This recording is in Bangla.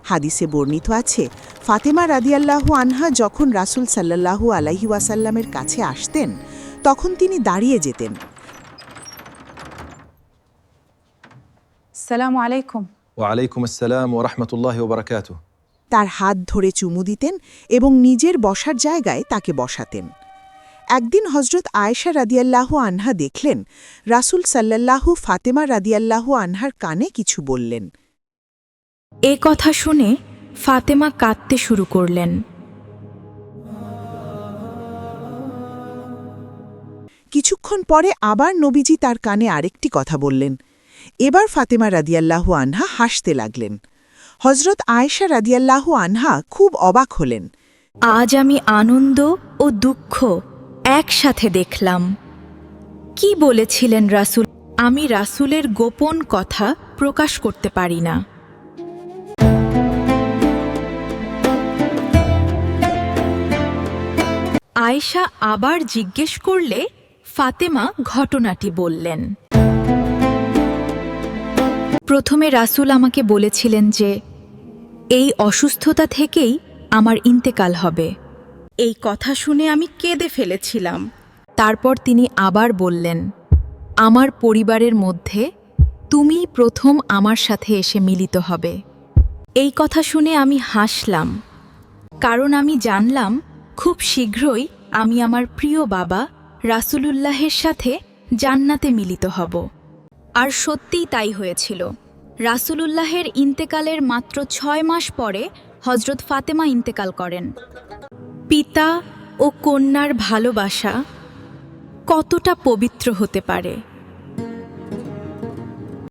হাদিসে বর্ণিত আছে, ফাতেমা রাদিয়াল্লাহু আনহা যখন রাসূল সাল্লাল্লাহু আলাইহি ওয়াসাল্লামের কাছে আসতেন তখন তিনি দাঁড়িয়ে যেতেন। আসসালামু আলাইকুম। ওয়ালাইকুম আসসালাম ওয়া রাহমাতুল্লাহি ওয়া বারাকাতুহু। তার হাত ধরে চুমু দিতেন এবং নিজের বসার জায়গায় তাকে বসাতেন। একদিন হজরত আয়েশা রাদিয়াল্লাহু আনহা দেখলেন রাসূল সাল্লাল্লাহু ফাতেমা রাদিয়াল্লাহু আনহার কানে কিছু বললেন। এ কথা শুনে ফাতেমা কাঁদতে শুরু করলেন। কিছুক্ষণ পরে আবার নবীজি তার কানে আরেকটি কথা বললেন। এবার ফাতেমা রাদিয়াল্লাহু আনহা হাসতে লাগলেন। হজরত আয়েশা রাদিয়াল্লাহু আনহা খুব অবাক হলেন। আজ আমি আনন্দ ও দুঃখ একসাথে দেখলাম। কি বলেছিলেন রাসূল? আমি রাসূলের গোপন কথা প্রকাশ করতে পারি না। আয়েশা আবার জিজ্ঞেস করলে ফাতেমা ঘটনাটি বললেন। প্রথমে রাসূল আমাকে বলেছিলেন যে এই অসুস্থতা থেকেই আমার ইন্তেকাল হবে। এই কথা শুনে আমি কেঁদে ফেলেছিলাম। তারপর তিনি আবার বললেন, আমার পরিবারের মধ্যে তুমিই প্রথম আমার সাথে এসে মিলিত হবে। এই কথা শুনে আমি হাসলাম, কারণ আমি জানলাম খুব শীঘ্রই আমি আমার প্রিয় বাবা রাসূলুল্লাহের সাথে জান্নাতে মিলিত হব। আর সত্যিই তাই হয়েছিল। রাসূলুল্লাহের ইন্তেকালের মাত্র ৬ মাস পরে হজরত ফাতেমা ইন্তেকাল করেন। পিতা ও কন্যার ভালোবাসা কতটা পবিত্র হতে পারে!